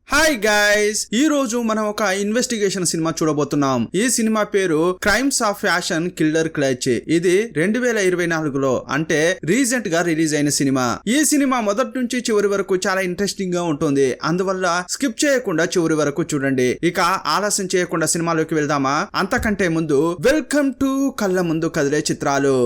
Hi guys, ఈ రోజు మనం ఒక ఇన్వెస్టిగేషన్ సినిమా చూడబోతున్నాం. ఈ సినిమా పేరు crimes of fashion killer clutch. ఇది 2024లో అంటే రీసెంట్ గా రిలీజ్ అయిన సినిమా. ఈ సినిమా మొదటి నుంచి చివరి వరకు చాలా ఇంట్రెస్టింగ్ గా ఉంటుంది. అందువల్ల స్కిప్ చేయకుండా చివరి వరకు చూడండి. ఇక ఆలస్యం చేయకుండా సినిమాలోకి వెళ్దామా? అంతకంటే ముందు వెల్కమ్ టు కళ్ళ ముందు కదిలే చిత్రాలు.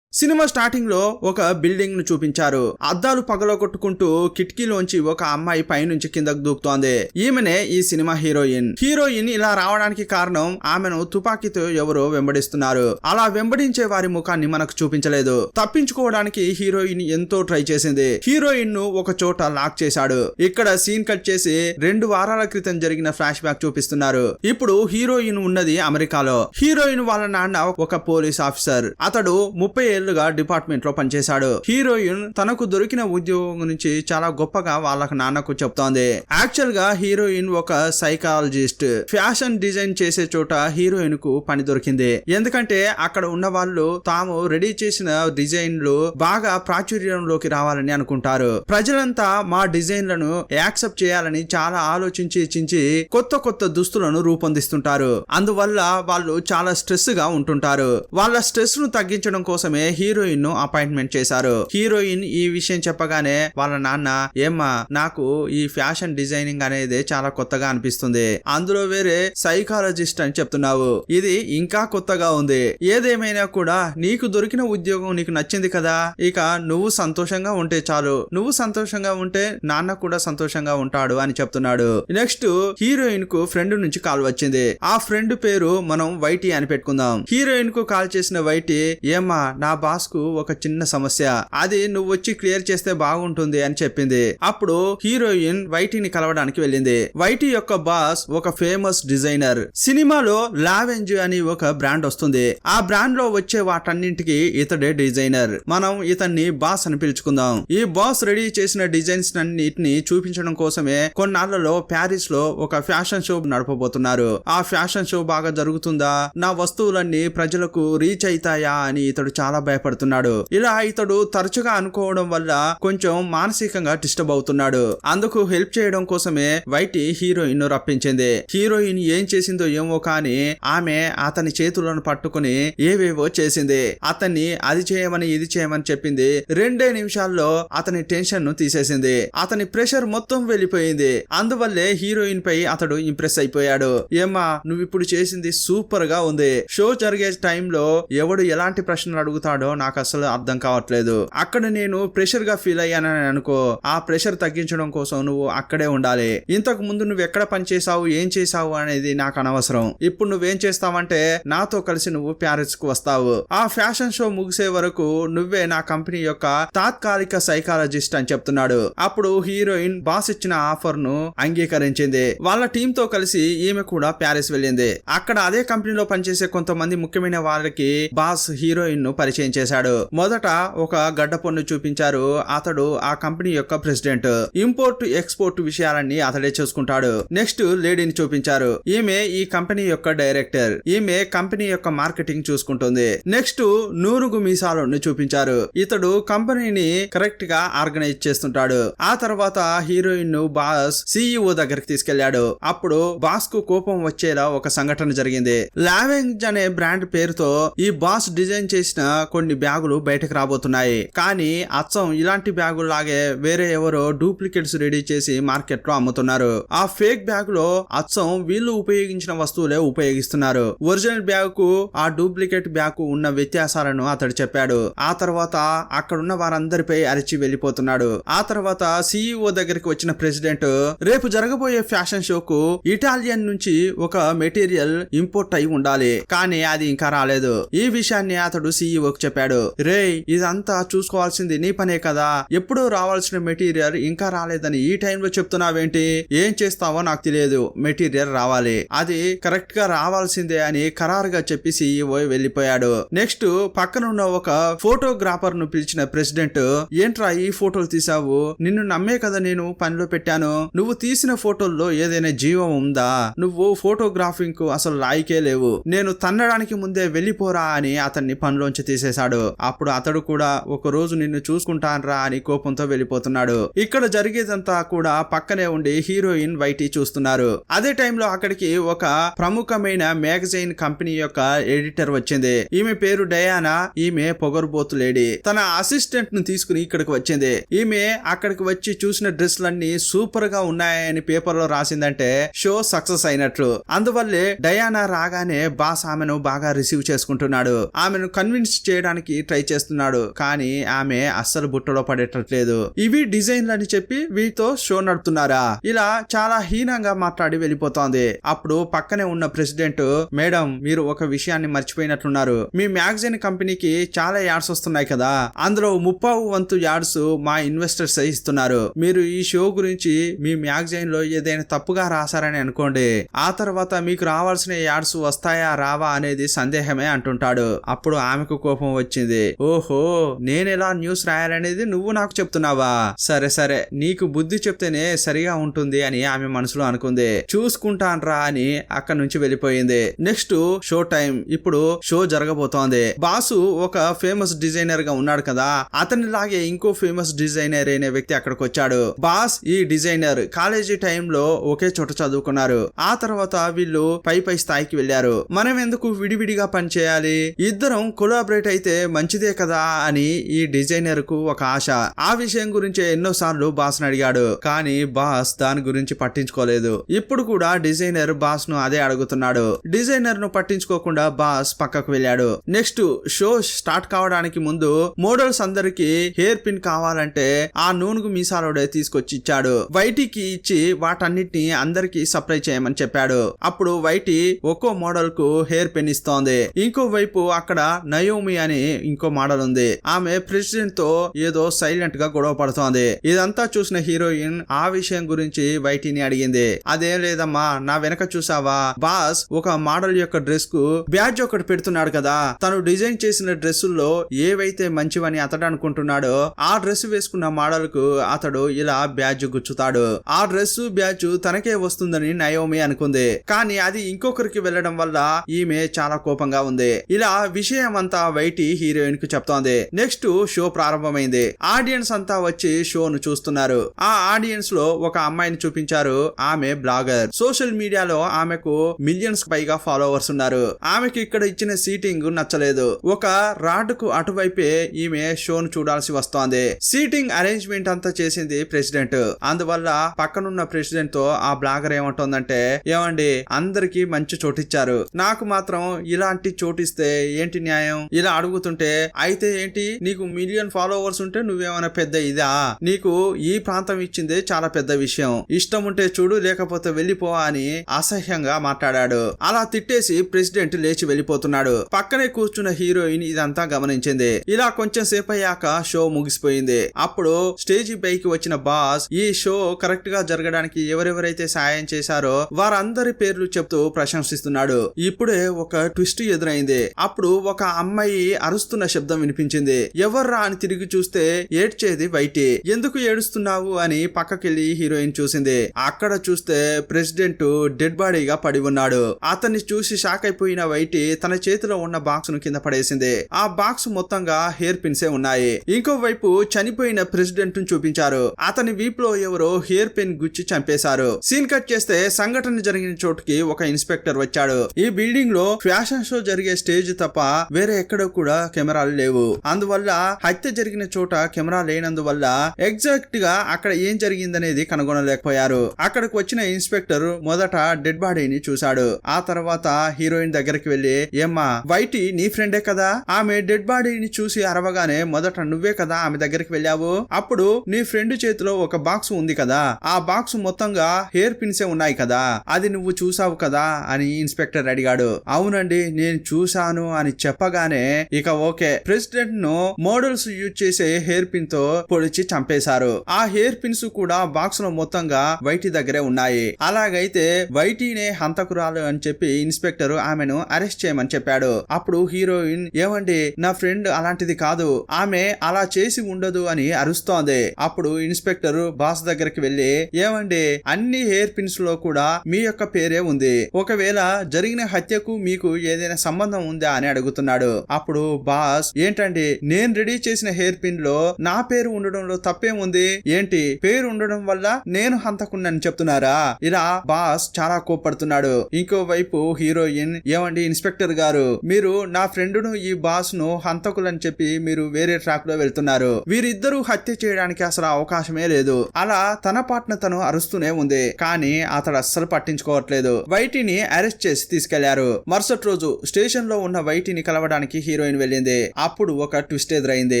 సినిమా స్టార్టింగ్ లో ఒక బిల్డింగ్ ను చూపించారు. అద్దాలు పగలగొట్టుకుంటూ కిటికీలోంచి ఒక అమ్మాయి పైనుంచి కిందకు దూకుతోంది. ఈమెనే ఈ సినిమా హీరోయిన్ ఇలా రావడానికి కారణం ఆమెను తుపాకీతో ఎవరో వెంబడిస్తున్నారు. అలా వెంబడించే వారి ముఖాన్ని మనకు చూపించలేదు. తప్పించుకోవడానికి హీరోయిన్ ఎంతో ట్రై చేసింది. హీరోయిన్ ను ఒక చోట లాక్ చేశాడు. ఇక్కడ సీన్ కట్ చేసి 2 వారాల క్రితం జరిగిన ఫ్లాష్ బ్యాక్ చూపిస్తున్నారు. ఇప్పుడు హీరోయిన్ ఉన్నది అమెరికాలో. హీరోయిన్ వాళ్ళ నాన్న ఒక పోలీస్ ఆఫీసర్. అతడు 30 ఏళ్లుగా డిపార్ట్మెంట్ లో పనిచేశాడు. హీరోయిన్ తనకు దొరికిన ఉద్యోగం గురించి చాలా గొప్పగా వాళ్ళ నాన్నకు చెప్తోంది. యాక్చువల్ గా హీరోయిన్ ఒక సైకాలజిస్ట్. ఫ్యాషన్ డిజైన్ చేసే చోట హీరోయిన్ కు పని దొరికింది. ఎందుకంటే అక్కడ ఉన్న వాళ్ళు తాము రెడీ చేసిన డిజైన్లు బాగా ప్రాచుర్యంలోకి రావాలని అనుకుంటారు. ప్రజలంతా మా డిజైన్లను యాక్సెప్ట్ చేయాలని చాలా ఆలోచించి కొత్త దుస్తులను రూపొందిస్తుంటారు. అందువల్ల వాళ్ళు చాలా స్ట్రెస్ గా ఉంటుంటారు. వాళ్ళ స్ట్రెస్ ను తగ్గించడం కోసమే హీరోయిన్ ను అపాయింట్మెంట్ చేశారు. హీరోయిన్ ఈ విషయం చెప్పగానే వాళ్ళ నాన్న, ఏమ్మా నాకు ఈ ఫ్యాషన్ డిజైనింగ్ అనేది చాలా కొత్తగా అనిపిస్తుంది, అందులో వేరే సైకాలజిస్ట్ అని చెప్తున్నావు, ఇది ఇంకా కొత్తగా ఉంది. ఏదేమైనా కూడా నీకు దొరికిన ఉద్యోగం నీకు నచ్చింది కదా, ఇక నువ్వు సంతోషంగా ఉంటే చాలు. నువ్వు సంతోషంగా ఉంటే నాన్న కూడా సంతోషంగా ఉంటాడు అని చెప్తున్నాడు. నెక్స్ట్ హీరోయిన్ కు ఫ్రెండ్ నుంచి కాల్ వచ్చింది. ఆ ఫ్రెండ్ పేరు మనం వైటీ అని పెట్టుకుందాం. హీరోయిన్ కు కాల్ చేసిన వైటీ, ఏమ్మా నా బాస్ కు ఒక చిన్న సమస్య, అది నువ్వు వచ్చి క్లియర్ చేస్తే బాగుంటుంది అని చెప్పింది. అప్పుడు హీరోయిన్ వైటీని కలవడానికి వెళ్ళింది. వైటీ యొక్క బాస్ ఒక ఫేమస్ డిజైనర్. సినిమాలో లావెంజ్ అని ఒక బ్రాండ్ వస్తుంది. ఆ బ్రాండ్ లో వచ్చే వాటన్నింటికి ఇతడే డిజైనర్. మనం ఇతన్ని బాస్ అని పిలుచుకుందాం. ఈ బాస్ రెడీ చేసిన డిజైన్స్ అన్నిటిని చూపించడం కోసమే కొన్నాళ్లలో ప్యారిస్ లో ఒక ఫ్యాషన్ షో నడపబోతున్నారు. ఆ ఫ్యాషన్ షో బాగా జరుగుతుందా, నా వస్తువులన్నీ ప్రజలకు రీచ్ అవుతాయా అని ఇతడు చాలా భయపడుతున్నాడు. ఇలా ఇతడు తరచుగా అనుకోవడం వల్ల కొంచెం మానసికంగా డిస్టర్బ్ అవుతున్నాడు. అందుకు హెల్ప్ చేయడం కోసమే వైటీ హీరోయిన్ ను రప్పించింది. హీరోయిన్ ఏం చేసిందో ఏమో కానీ ఆమె అతని చేతులను పట్టుకుని ఏవేవో చేసింది. అతన్ని అది చేయమని ఇది చేయమని చెప్పింది. 2 నిమిషాల్లో అతని టెన్షన్ ను తీసేసింది. అతని ప్రెషర్ మొత్తం వెళ్ళిపోయింది. అందువల్లే హీరోయిన్ పై అతడు ఇంప్రెస్ అయిపోయాడు. ఏమ్మా నువ్వు ఇప్పుడు చేసింది సూపర్ గా ఉంది. షో జరిగే టైంలో ఎవడు ఎలాంటి ప్రశ్నలు అడుగుతాడో నాకు అసలు అర్థం కావట్లేదు. అక్కడ నేను ప్రెషర్ గా ఫీల్ అయ్యానని అనుకో, ఆ ప్రెషర్ తగ్గించడం కోసం నువ్వు అక్కడే ఉండాలి. ఇంతకు ముందు నువ్వు ఎక్కడ పని చేసావు, ఏం చేసావు అనేది నాకు అనవసరం. ఇప్పుడు నువ్వేం చేస్తావంటే నాతో కలిసి నువ్వు ప్యారిస్ కు వస్తావు. ఆ ఫ్యాషన్ షో ముగిసే వరకు నువ్వే నా కంపెనీ యొక్క తాత్కాలిక సైకాలజిస్ట్ అని చెప్తున్నాడు. అప్పుడు హీరోయిన్ బాస్ ఇచ్చిన ఆఫర్ ను అంగీకరించింది. వాళ్ళ టీమ్ తో కలిసి ఈమె కూడా ప్యారిస్ వెళ్ళింది. అక్కడ అదే కంపెనీలో పనిచేసే కొంతమంది ముఖ్యమైన వాళ్ళకి బాస్ హీరోయిన్ ను పరిచయం చేశాడు. మొదట ఒక గడ్డ పొన్ను చూపించారు. అతడు ఆ కంపెనీ యొక్క ప్రెసిడెంట్. ఇంపోర్ట్ ఎక్స్పోర్ట్ విషయాలన్నీ అతడే చూసుకుంటాడు. నెక్స్ట్ లేడీని చూపించారు. ఈమె ఈ కంపెనీ యొక్క డైరెక్టర్. ఈమె కంపెనీ యొక్క మార్కెటింగ్ చూసుకుంటుంది. నెక్స్ట్ నూరుగు మీసాలను చూపించారు. ఇతడు కంపెనీని కరెక్ట్ గా ఆర్గనైజ్ చేస్తుంటాడు. ఆ తర్వాత హీరోయిన్ ను బాస్ CEO దగ్గరికి తీసుకెళ్లాడు. అప్పుడు బాస్ కు కోపం వచ్చేలా ఒక సంఘటన జరిగింది. లావెంజ్ అనే బ్రాండ్ పేరుతో ఈ బాస్ డిజైన్ చేసిన కొన్ని బ్యాగులు బయటకు రాబోతున్నాయి. కానీ అచ్చం ఇలాంటి బ్యాగులు లాగే వేరే ఎవరో డూప్లికేట్స్ రెడీ చేసి మార్కెట్ లో అమ్ముతున్నారు. ఆ ఫేక్ బ్యాగ్ లో అచ్చం వీళ్ళు ఉపయోగించిన వస్తువులే ఉపయోగిస్తున్నారు. ఒరిజినల్ బ్యాగ్ కు ఆ డూప్లికేట్ బ్యాగ్ కు ఉన్న వ్యత్యాసాలను అతడు చెప్పాడు. ఆ తర్వాత అక్కడున్న వారందరిపై అరిచి వెళ్లిపోతున్నాడు. ఆ తర్వాత CEO దగ్గరికి వచ్చిన ప్రెసిడెంట్, రేపు జరగబోయే ఫ్యాషన్ షోకు ఇటాలియన్ నుంచి ఒక మెటీరియల్ ఇంపోర్ట్ అయి ఉండాలి, కానీ అది ఇంకా రాలేదు. ఈ విషయాన్ని అతడు CEO కు చెప్పాడు. రే ఇదంతా చూసుకోవాల్సింది నీ పనే కదా, ఎప్పుడూ రావాల్సిన మెటీరియల్ ఇంకా రాలేదని ఈ టైంలో చెప్తున్నావేంటి? ఏం చేస్తావో నాకు తెలియదు, మెటీరియల్ రావాలి, అది కరెక్ట్ గా రావాల్సిందే అని ఖరారుగా చెప్పి CEO వెళ్లిపోయాడు. నెక్స్ట్ పక్కనున్న ఒక ఫోటోగ్రాఫర్ ను పిలిచిన ప్రెసిడెంట్, ఏంట్రా ఈ ఫోటోలు తీసావు? నిన్ను నమ్మే కదా నేను పనిలో పెట్టాను. నువ్వు తీసిన ఫోటోల్లో ఏదైనా జీవం ఉందా? నువ్వు ఫోటోగ్రాఫింగ్ కు అసలు లాయికే లేవు. నేను తన్నడానికి ముందే వెళ్లిపోరా అని అతన్ని పనిలోంచి తీసేశాడు. చేశాడు. అప్పుడు అతడు కూడా ఒక రోజు నిన్ను చూసుకుంటాన్రా అని కోపంతో వెళ్ళిపోతున్నాడు. ఇక్కడ జరిగేదంతా కూడా పక్కనే ఉండి హీరోయిన్ వైటీ చూస్తున్నారు. అదే టైంలో అక్కడికి ఒక ప్రముఖమైన మ్యాగజైన్ కంపెనీ యొక్క ఎడిటర్ వచ్చింది. ఈమె పేరు డయానా. ఈమె పొగరుబోతు లేడీ. తన అసిస్టెంట్ ను తీసుకుని ఇక్కడికి వచ్చింది. ఈమె అక్కడికి వచ్చి చూసిన డ్రెస్లన్నీ సూపర్ గా ఉన్నాయని పేపర్ లో రాసిందంటే షో సక్సెస్ అయినట్లు. అందువల్లే డయానా రాగానే బాస్ ఆమెను బాగా రిసీవ్ చేసుకుంటున్నాడు. ఆమెను కన్విన్స్ చేయడానికి ట్రై చేస్తున్నాడు. కానీ ఆమె అస్సలు బుట్టలో పడేటట్లేదు. ఇవి డిజైన్లు అని చెప్పి వీటితో షో నడుపుతున్నారా? ఇలా చాలా హీనంగా మాట్లాడి వెళ్ళిపోతోంది. అప్పుడు పక్కనే ఉన్న ప్రెసిడెంట్, మేడం మీరు ఒక విషయాన్ని మర్చిపోయినట్లున్నారు. మీ మ్యాగజైన్ కంపెనీకి చాలా యాడ్స్ వస్తున్నాయి కదా, అందులో 30% యాడ్స్ మా ఇన్వెస్టర్స్ ఇస్తున్నారు. మీరు ఈ షో గురించి మీ మ్యాగజైన్ లో ఏదైనా తప్పుగా రాశారని అనుకోండి, ఆ తర్వాత మీకు రావాల్సిన యాడ్స్ వస్తాయా రావా అనేది సందేహమే అంటుంటాడు. అప్పుడు ఆమెకు కోపం వచ్చింది. ఓహో, నేనెలా న్యూస్ రాయాలనేది నువ్వు నాకు చెప్తున్నావా? సరే సరే, నీకు బుద్ధి చెప్తేనే సరిగా ఉంటుంది అని ఆమె మనసులో అనుకుంది. చూసుకుంటాన్రా అని అక్కడి నుంచి వెళ్ళిపోయింది. Next show time. ఇప్పుడు షో జరగబోతోంది. బాసు ఒక ఫేమస్ డిజైనర్ గా ఉన్నాడు కదా, అతని లాగే ఇంకో ఫేమస్ డిజైనర్ అనే వ్యక్తి అక్కడికి వచ్చాడు. బాస్ ఈ డిజైనర్ కాలేజీ టైంలో ఒకే చోట చదువుకున్నారు. ఆ తర్వాత వీళ్ళు పై స్థాయికి వెళ్లారు. మనం ఎందుకు విడివిడిగా పని చేయాలి, ఇద్దరం కొలాబరేట్ అయితే మంచిదే కదా అని ఈ డిజైనర్ కు ఒక ఆశ. ఆ విషయం గురించి ఎన్నోసార్లు బాస్ ను అడిగాడు. కానీ బాస్ దాని గురించి పట్టించుకోలేదు. ఇప్పుడు కూడా డిజైనర్ బాస్ ను అదే అడుగుతున్నాడు. డిజైనర్ ను పట్టించుకోకుండా బాస్ పక్కకు వెళ్ళాడు. నెక్స్ట్ షో స్టార్ట్ కావడానికి ముందు మోడల్స్ అందరికి హెయిర్ పిన్ కావాలంటే ఆ నూనెగు మీసాలోడే తీసుకొచ్చి ఇచ్చాడు. వైటీకి ఇచ్చి వాటన్నిటిని అందరికి సప్లై చేయమని చెప్పాడు. అప్పుడు వైటీ ఒక్కో మోడల్ కు హెయిర్ పిన్ ఇస్తోంది. ఇంకో వైపు అక్కడ నయోమి అని ఇంకో మోడల్ ఉంది. ఆమె ప్రెసిడెంట్ తో ఏదో సైలెంట్ గా గొడవ పడుతోంది. ఇదంతా చూసిన హీరోయిన్ ఆ విషయం గురించి వైటీని అడిగింది. అదేం లేదమ్మా, నా వెనక చూసావా, బాస్ ఒక మోడల్ యొక్క డ్రెస్ కు బ్యాడ్జ్ ఒకటి పెడుతున్నాడు కదా, తను డిజైన్ చేసిన డ్రెస్సుల్లో ఏవైతే మంచివని అతడు అనుకుంటున్నాడో ఆ డ్రెస్ వేసుకున్న మోడల్ కు అతడు ఇలా బ్యాడ్జ్ గుచ్చుతాడు. ఆ డ్రెస్ బ్యాడ్జ్ తనకే వస్తుందని నయోమి అనుకుంది. కానీ అది ఇంకొకరికి వెళ్లడం వల్ల ఈమె చాలా కోపంగా ఉంది. ఇలా విషయం అంతా వైటీ హీరోయిన్ కు చెప్తోంది. నెక్స్ట్ షో ప్రారంభమైంది. ఆడియన్స్ అంతా వచ్చి షోను చూస్తున్నారు. ఆ ఆడియన్స్ లో ఒక అమ్మాయిని చూపించారు. ఆమె బ్లాగర్. సోషల్ మీడియాలో ఆమెకు మిలియన్స్ పైగా ఫాలోవర్స్ ఉన్నారు. ఆమెకి ఇక్కడ ఇచ్చిన సీటింగ్ నచ్చలేదు. ఒక రాడ్ కు అటువైపే ఈమె షోను చూడాల్సి వస్తోంది. సీటింగ్ అరేంజ్మెంట్ అంతా చేసింది ప్రెసిడెంట్. అందువల్ల పక్కనున్న ప్రెసిడెంట్ తో ఆ బ్లాగర్ ఏమంటోందంటే, ఏమండి అందరికి మంచి చోటిచ్చారు, నాకు మాత్రం ఇలాంటి చోటిస్తే ఏంటి న్యాయం? ఇలా అడుగుతుంటే, అయితే ఏంటి నీకు మిలియన్ ఫాలోవర్స్ ఉంటే నువ్వేమైనా పెద్ద ఇదా, నీకు ఈ ప్రాంతం ఇచ్చిందే చాలా పెద్ద విషయం, ఇష్టం ఉంటే చూడు లేకపోతే వెళ్ళిపో అని అసహ్యంగా మాట్లాడాడు. అలా తిట్టేసి ప్రెసిడెంట్ లేచి వెళ్ళిపోతున్నాడు. పక్కనే కూర్చున్న హీరోయిన్ ఇదంతా గమనించింది. ఇలా కొంచెం సేపు అయ్యాక షో ముగిసిపోయింది. అప్పుడు స్టేజి పైకి వచ్చిన బాస్ ఈ షో కరెక్ట్ గా జరగడానికి ఎవరెవరైతే సాయం చేశారో వారందరి పేర్లు చెప్తూ ప్రశంసిస్తున్నాడు. ఇప్పుడే ఒక ట్విస్ట్ ఎదురైంది. అప్పుడు ఒక అమ్మాయి అరుస్తున్న శబ్దం వినిపించింది. ఎవర్రా అని తిరిగి చూస్తే ఏడ్చేది వైటీ. ఎందుకు ఏడుస్తున్నావు అని పక్కకెళ్లి హీరోయిన్ చూసింది. అక్కడ చూస్తే ప్రెసిడెంట్ డెడ్ బాడీగా పడి ఉన్నాడు. అతన్ని చూసి షాక్ అయిపోయిన వైటీ తన చేతిలో ఉన్న బాక్స్ ను కింద పడేసింది. ఆ బాక్స్ మొత్తంగా హెయిర్ పిన్సే ఉన్నాయి. ఇంకో వైపు చనిపోయిన ప్రెసిడెంట్ ను చూపించారు. అతని వీపులో ఎవరో హెయిర్ పిన్ గుచ్చి చంపేశారు. సీన్ కట్ చేస్తే సంఘటన జరిగిన చోటుకి ఒక ఇన్స్పెక్టర్ వచ్చాడు. ఈ బిల్డింగ్ లో ఫ్యాషన్ షో జరిగే స్టేజ్ తప్ప వేరే ఎక్కడ కూడా కెమెరాలు లేవు. అందువల్ల హత్య జరిగిన చోట కెమెరా లేనందువల్ల ఎగ్జాక్ట్ గా అక్కడ ఏం జరిగిందనేది కనుగొనలేకపోయారు. అక్కడికి వచ్చిన ఇన్స్పెక్టర్ మొదట డెడ్ బాడీని చూశాడు. ఆ తర్వాత హీరోయిన్ దగ్గరికి వెళ్లి, ఏమ్మా వైటీ నీ ఫ్రెండే కదా, ఆమె డెడ్ బాడీని చూసి అరవగానే మొదట నువ్వే కదా ఆమె దగ్గరికి వెళ్ళావు, అప్పుడు నీ ఫ్రెండ్ చేతిలో ఒక బాక్స్ ఉంది కదా, ఆ బాక్స్ మొత్తంగా హెయిర్ పిన్సే ఉన్నాయి కదా, అది నువ్వు చూసావు కదా అని ఇన్స్పెక్టర్ అడిగాడు. అవునండి నేను చూశాను అని చెప్పగానే ఇక ఓకే, ప్రెసిడెంట్ ను మోడల్స్ యూజ్ చేసే హెయిర్ పిన్ తో పొడిచి చంపేశారు. ఆ హెయిర్ పిన్స్ కూడా బాక్స్ లో మొత్తంగా వైటీ దగ్గరే ఉన్నాయి. అలాగైతే వైటీనే హంతకురాలు అని చెప్పి ఇన్స్పెక్టర్ ఆమెను అరెస్ట్ చేయమని చెప్పాడు. అప్పుడు హీరోయిన్, ఏమండి నా ఫ్రెండ్ అలాంటిది కాదు, ఆమె అలా చేసి ఉండదు అని అరుస్తోంది. అప్పుడు ఇన్స్పెక్టర్ బాస్ దగ్గరికి వెళ్లి, ఏమండి అన్ని హెయిర్ పిన్స్ లో కూడా మీ యొక్క పేరే ఉంది, ఒకవేళ జరిగిన హత్యకు మీకు ఏదైనా సంబంధం ఉందా అని అడుగుతున్నాడు. అప్పుడు అప్పుడు బాస్ ఏంటండి నేను రెడీ చేసిన హెయిర్ పిన్ లో నా పేరు ఉండడంలో తప్పేముంది, ఏంటి పేరు ఉండడం వల్ల నేను హంతకున్నని చెప్తున్నారా? ఇలా బాస్ చాలా కోప్పడుతున్నాడు. ఇంకోవైపు హీరోయిన్ ఏమండి ఇన్స్పెక్టర్ గారు, మీరు నా ఫ్రెండ్ ను ఈ బాస్ ను హంతకులని చెప్పి మీరు వేరే ట్రాక్ లో వెళ్తున్నారు, వీరిద్దరూ హత్య చేయడానికి అసలు అవకాశమే లేదు. అలా తన పాటను తను అరుస్తూనే ఉంది. కానీ అతడు అస్సలు పట్టించుకోవట్లేదు. వైటీని అరెస్ట్ చేసి తీసుకెళ్లారు. మరుసటి రోజు స్టేషన్ లో ఉన్న వైటీని కలవడానికి హీరోయిన్ వెళ్ళింది. అప్పుడు ఒక ట్విస్ట్ ఎదురైంది.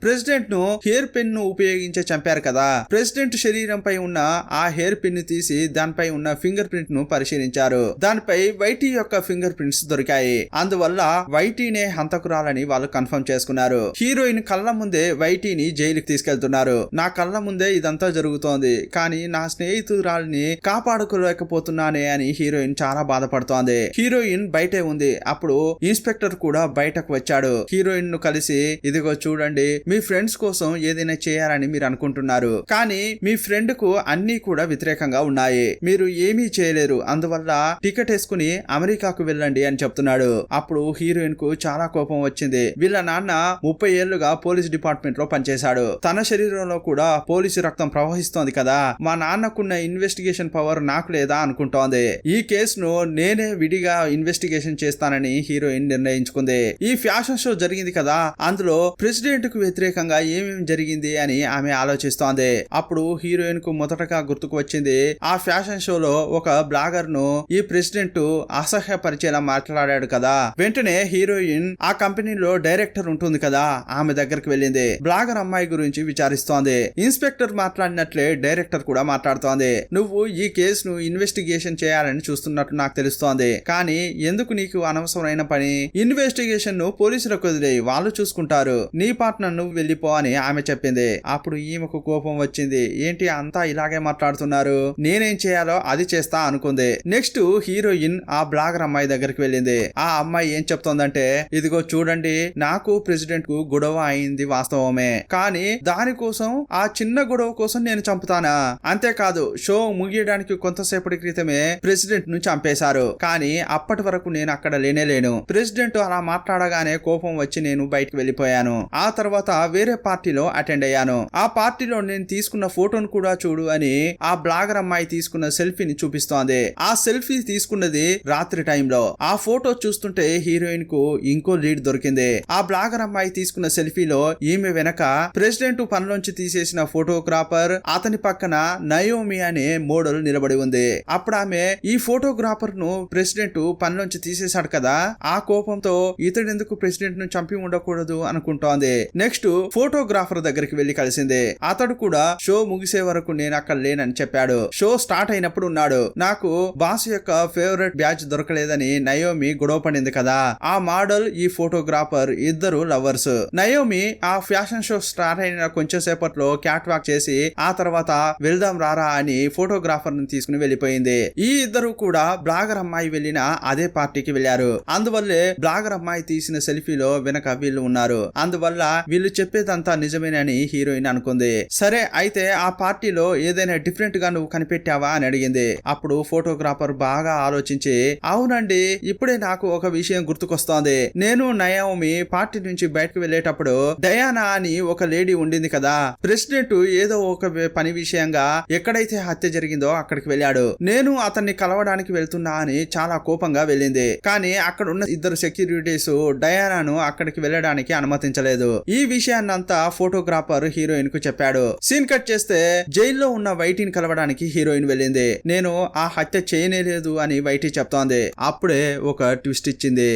ప్రెసిడెంట్ ను హెయిర్ పెన్ ను ఉపయోగించి చంపారు కదా, ప్రెసిడెంట్ శరీరంపై ఉన్న ఆ హెయిర్ పిన్ ని తీసి దానిపై ఉన్న ఫింగర్ ప్రింట్ ను పరిశీలించారు. దానిపై వైటీ యొక్క ఫింగర్ ప్రింట్స్ దొరికాయి. అందువల్ల వైటీనే హంతకురాలని వాళ్ళు కన్ఫర్మ్ చేసుకున్నారు. హీరోయిన్ కళ్ళ ముందే వైటీని జైలుకి తీసుకెళ్తున్నారు. నా కళ్ళ ముందే ఇదంతా జరుగుతోంది, కానీ నా స్నేహితురాలిని కాపాడుకోలేకపోతున్నానే అని హీరోయిన్ చాలా బాధపడుతోంది. హీరోయిన్ బయటే ఉంది. అప్పుడు ఇన్స్పెక్టర్ కూడా బయటకు వచ్చాడు. హీరోయిన్ ను కలిసి ఇదిగో చూడండి, మీ ఫ్రెండ్స్ కోసం ఏదైనా చేయాలని మీరు అనుకుంటున్నారు, కానీ మీ ఫ్రెండ్ కు అన్ని కూడా వ్యతిరేకంగా ఉన్నాయి, మీరు ఏమీ చేయలేరు, అందువల్ల టికెట్ వేసుకుని అమెరికాకు వెళ్ళండి అని చెప్తున్నాడు. అప్పుడు హీరోయిన్ కు చాలా కోపం వచ్చింది. వీళ్ళ నాన్న 30 ఏళ్లుగా పోలీస్ డిపార్ట్మెంట్ లో పనిచేశాడు, తన శరీరంలో కూడా పోలీసు రక్తం ప్రవహిస్తోంది కదా, మా నాన్నకున్న ఇన్వెస్టిగేషన్ పవర్ నాకు లేదా అనుకుంటోంది. ఈ కేసును నేనే విడిగా ఇన్వెస్టిగేషన్ చేస్తానని హీరోయిన్ నిర్ణయించుకుంది. ఈ ఫ్యాషన్ షో జరిగింది కదా, అందులో ప్రెసిడెంట్ కు వ్యతిరేకంగా ఏమేమి జరిగింది అని ఆమె ఆలోచిస్తోంది. అప్పుడు హీరోయిన్ కు మొదటగా గుర్తుకు వచ్చింది, ఆ ఫ్యాషన్ షోలో ఒక బ్లాగర్ ను ఈ ప్రెసిడెంట్ అసహ్యపరిచేలా మాట్లాడాడు కదా. వెంటనే హీరోయిన్ ఆ కంపెనీలో డైరెక్టర్ ఉంటుంది కదా, ఆమె దగ్గరికి వెళ్ళింది. బ్లాగర్ అమ్మాయి గురించి విచారిస్తోంది. ఇన్స్పెక్టర్ మాట్లాడినట్లే డైరెక్టర్ కూడా మాట్లాడుతోంది. నువ్వు ఈ కేసును ఇన్వెస్టిగేషన్ చేయాలని చూస్తున్నట్టు నాకు తెలుస్తోంది, కానీ ఎందుకు నీకు అనవసరమైన పని, ఇన్వెస్టిగేషన్ ను పోలీసులకు వదిలేయి, వాళ్ళు చూసుకుంటారు, నీ పార్ట్నర్ నువ్వు వెళ్ళిపో అని ఆమె చెప్పింది. అప్పుడు ఈమెకు కోపం వచ్చింది. ఏంటి అంతా ఇలాగే మాట్లాడుతున్నారు, నేనేం చేయాలో అది చేస్తా అనుకుంది. నెక్స్ట్ హీరోయిన్ ఆ బ్లాగర్ అమ్మాయి దగ్గరికి వెళ్ళింది. ఆ అమ్మాయి ఏం చెప్తోందంటే, ఇదిగో చూడండి, నాకు ప్రెసిడెంట్ కు గొడవ అయింది వాస్తవమే, కానీ దానికోసం ఆ చిన్న గొడవ కోసం నేను చంపుతానా, అంతేకాదు షో ముగియడానికి కొంతసేపటి క్రితమే ప్రెసిడెంట్ ను చంపేశారు, కానీ అప్పటి వరకు నేను అక్కడ లేనేలేను. ప్రెసిడెంట్ అలా మాట్లాడగానే కోపం వచ్చి నేను బయటకు వెళ్ళిపోయాను. ఆ తర్వాత వేరే పార్టీలో అటెండ్ అయ్యాను. ఆ పార్టీలో నేను తీసుకున్న ఫోటోను కూడా చూడు అని ఆ బ్లాగర్ అమ్మాయి తీసుకున్న సెల్ఫీని చూపిస్తోంది. ఆ సెల్ఫీ తీసుకున్నది రాత్రి టైంలో. ఆ ఫోటో చూస్తుంటే హీరోయిన్ కు ఇంకో లీడ్ దొరికింది. ఆ బ్లాగర్ అమ్మాయి తీసుకున్న సెల్ఫీలో ఈమె వెనక ప్రెసిడెంట్ పనిలోంచి తీసేసిన ఫోటోగ్రాఫర్, అతని పక్కన నయోమి అనే మోడల్ నిలబడి ఉంది. అప్పుడు ఆమె ఈ ఫోటోగ్రాఫర్ ను ప్రెసిడెంట్ పనిలోంచి తీసేశాడు కదా, ఆ కోపంతో ఇతడెందుకు ప్రెసిడెంట్ ను చంపి ఉండకూడదు అనుకుంటోంది. నెక్స్ట్ ఫోటోగ్రాఫర్ దగ్గరికి వెళ్లి కలిసింది. అతడు కూడా షో ముగిసే వరకు నేను అక్కడ లేనని చెప్పాడు. షో స్టార్ట్ అయినప్పుడు ఉన్నాడు. నాకు బాస్ యొక్క ఫేవరెట్ బ్యాచ్ దొరకలేదని నయోమి గొడవ పడింది కదా, ఆ మోడల్ ఈ ఫోటోగ్రాఫర్ ఇద్దరు లవర్స్. నయోమి ఆ ఫ్యాషన్ షో స్టార్ట్ అయిన కొంచెం సేపట్లో క్యాట్ వాక్ చేసి ఆ తర్వాత వెళ్దాం రారా అని ఫోటోగ్రాఫర్ ని తీసుకుని వెళ్ళిపోయింది. ఈ ఇద్దరు కూడా బ్లాగర్ అమ్మాయి వెళ్ళిన అదే పార్టీకి వెళ్లారు. అందువల్లే బ్లాగర్ అమ్మాయి తీసిన సెల్ఫీలో వెనక వీళ్ళు ఉన్నారు. అందువల్ల వీళ్ళు చెప్పేదంతా నిజమేనని హీరోయిన్ అనుకుంది. సరే అయితే ఆ పార్టీలో ఏదైనా డిఫరెంట్ గా నువ్వు కనిపెట్టావా అని అడిగింది. అప్పుడు ఫోటోగ్రాఫర్ బాగా ఆలోచించి, అవునండి, ఇప్పుడే నాకు ఒక విషయం గుర్తుకొస్తోంది. నేను నయోమి పార్టీ నుంచి బయటకు వెళ్లేటప్పుడు డయానా అని ఒక లేడీ ఉండింది కదా, ప్రెసిడెంట్ ఏదో ఒక పని విషయంగా ఎక్కడైతే హత్య జరిగిందో అక్కడికి వెళ్ళాడు, నేను అతన్ని కలవడానికి వెళ్తున్నా అని చాలా కోపంగా వెళ్ళింది. కానీ అక్కడ ఉన్న ఇద్దరు సెక్యూరిటీస్ డయానాను అక్కడికి వెళ్ళడానికి అనుమతించలేదు. ఈ విషయాన్నంతా ఫోటోగ్రాఫర్ హీరోయిన్ కు చెప్పాడు. సీన్ కట్ చేస్తే జైల్లో ఉన్న వైటీని కలవడానికి హీరోయిన్ వెళ్ళింది. నేను ఆ హత్య చేయనేలేదు అని వైటీ చెప్తోంది. అప్పుడే ఒక ట్విస్ట్ ఇచ్చింది.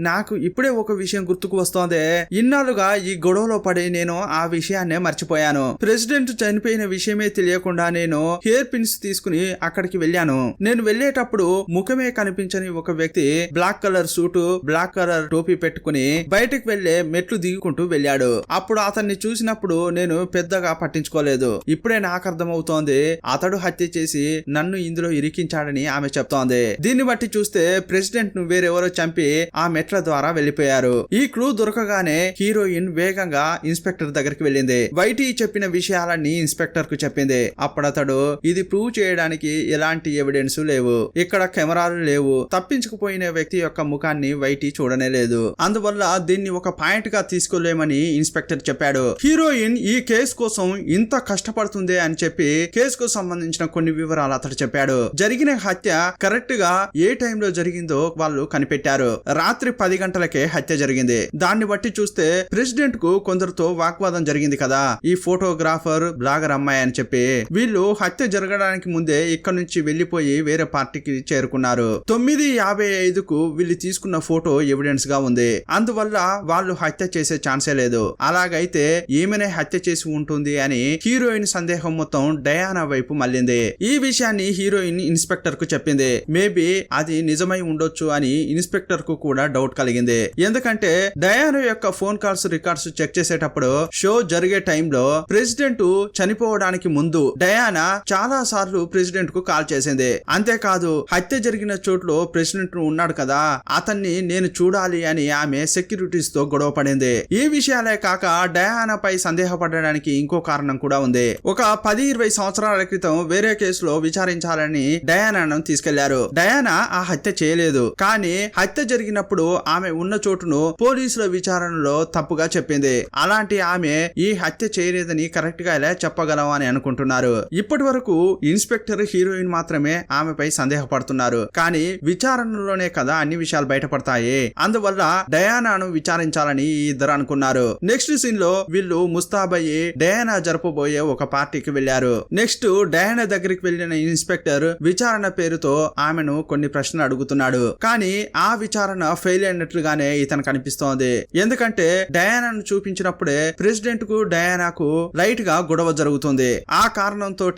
నాకు ఇప్పుడే ఒక విషయం గుర్తుకు వస్తోంది. ఇన్నాళ్ళుగా ఈ గొడవలో పడి నేను ఆ విషయాన్నే మర్చిపోయాను. ప్రెసిడెంట్ చనిపోయిన విషయమే తెలియకుండా నేను హెయిర్ పిన్స్ తీసుకుని అక్కడికి వెళ్ళాను. నేను వెళ్ళేటప్పుడు ముఖమే కనిపించని ఒక వ్యక్తి black colour suit, black colour టోపీ పెట్టుకుని బయటకు వెళ్లే మెట్లు దిగుకుంటూ వెళ్ళాడు. అప్పుడు అతన్ని చూసినప్పుడు నేను పెద్దగా పట్టించుకోలేదు. ఇప్పుడే నాకు అర్థమవుతోంది, అతడు హత్య చేసి నన్ను ఇందులో ఇరికించాడని ఆమె చెప్తోంది. దీన్ని బట్టి చూస్తే ప్రెసిడెంట్ ను వేరెవరో చంపి ఆ మెట్ల ద్వారా వెళ్లిపోయారు. ఈ క్లూ దొరకగానే హీరోయిన్ వేగంగా ఇన్స్పెక్టర్ దగ్గరికి వెళ్ళింది. వైటీ చెప్పిన విషయాలన్నీ ఇన్స్పెక్టర్ కు చెప్పింది. అప్పుడు అతడు, ఇది ప్రూవ్ చేయడానికి ఎలాంటి ఎవిడెన్స్ లేవు, ఇక్కడ కెమెరాలు లేవు, తప్పించుకుపోయిన వ్యక్తి యొక్క ముఖాన్ని వైటీ చూడనే లేదు, అందువల్ల దీన్ని ఒక పాయింట్ గా తీసుకోలేమని ఇన్స్పెక్టర్ చెప్పాడు. హీరోయిన్ ఈ కేసు కోసం ఇంత కష్టపడుతుంది అని చెప్పి కేసుకు సంబంధించిన కొన్ని వివరాలు అతడు చెప్పాడు. జరిగిన హత్య కరెక్ట్ గా ఏ టైంలో జరిగిందో వాళ్ళు కనిపెట్టారు. రాత్రి 10 గంటలకే హత్య జరిగింది. దాన్ని బట్టి చూస్తే ప్రెసిడెంట్ కు కొందరితో వాగ్వాదం జరిగింది కదా, ఈ ఫోటోగ్రాఫర్ బ్లాగర్ అమ్మాయి అని చెప్పి. వీళ్ళు హత్య జరగడానికి ముందే ఇక్కడ నుంచి వెళ్లిపోయి వేరే పార్టీకి చేరుకున్నారు. 9:55కు వీళ్ళు తీసుకున్న ఫోటో ఎవిడెన్స్ గా ఉంది. అందువల్ల వాళ్ళు హత్య చేసే ఛాన్సే లేదు. అలాగైతే ఈమెనే హత్య చేసి ఉంటుంది అని హీరోయిన్ సందేహం మొత్తం డయానా వైపు మళ్ళింది. ఈ విషయాన్ని హీరోయిన్ ఇన్స్పెక్టర్ కు చెప్పింది. మేబీ అది నిజమై ఉండొచ్చు అని ఇన్స్పెక్టర్ కు కూడా డౌట్ కలిగింది. ఎందుకంటే డయానా యొక్క ఫోన్ కాల్స్ రికార్డ్స్ చెక్ చేసేటప్పుడు షో జరిగే టైంలో ప్రెసిడెంట్ చనిపోవడానికి ముందు డయానా చాలా సార్లు ప్రెసిడెంట్ కు కాల్ చేసింది. అంతేకాదు హత్య జరిగిన చోట్లో ప్రెసిడెంట్ ఉన్నాడు కదా, అతన్ని నేను చూడాలి అని ఆమె సెక్యూరిటీస్ తో గొడవ పడింది. ఈ విషయాలే కాక డయానా పై సందేహపడడానికి ఇంకో కారణం కూడా ఉంది. ఒక 10-20 సంవత్సరాల క్రితం వేరే కేసులో విచారించాలని డయానాను తీసుకెళ్లారు. డయానా ఆ హత్య చేయలేదు, కానీ హత్య జరిగినప్పుడు ఆమె ఉన్న చోటును పోలీసుల విచారణలో తప్పుగా చెప్పింది. అలాంటి ఆమె ఈ హత్య చేయలేదని కరెక్ట్ గా ఎలా చెప్పగలం అని అనుకుంటున్నారు. ఇప్పటి వరకు ఇన్స్పెక్టర్ హీరోయిన్ మాత్రమే ఆమెపై సందేహపడుతున్నారు. కానీ విచారణలోనే కదా అన్ని విషయాలు బయటపడతాయి. అందువల్ల డయానాను విచారించాలని ఈ ఇద్దరు అనుకున్నారు. నెక్స్ట్ సీన్ లో వీళ్ళు ముస్తాబయ్యి డయానా జరపబోయే ఒక పార్టీకి వెళ్లారు. నెక్స్ట్ డయానా దగ్గరికి వెళ్లిన ఇన్స్పెక్టర్ విచారణ పేరుతో ఆమెను కొన్ని ప్రశ్నలు అడుగుతున్నాడు. కానీ ఆ విచారణ ఫెయిల్ అయినట్లుగానే ఇతను కనిపిస్తోంది. ఎందుకంటే డయానాను చూపించినప్పుడే ప్రెసిడెంట్ కు డయానాకు లైట్ గా గొడవ జరుగుతుంది. ఆ కారణంతో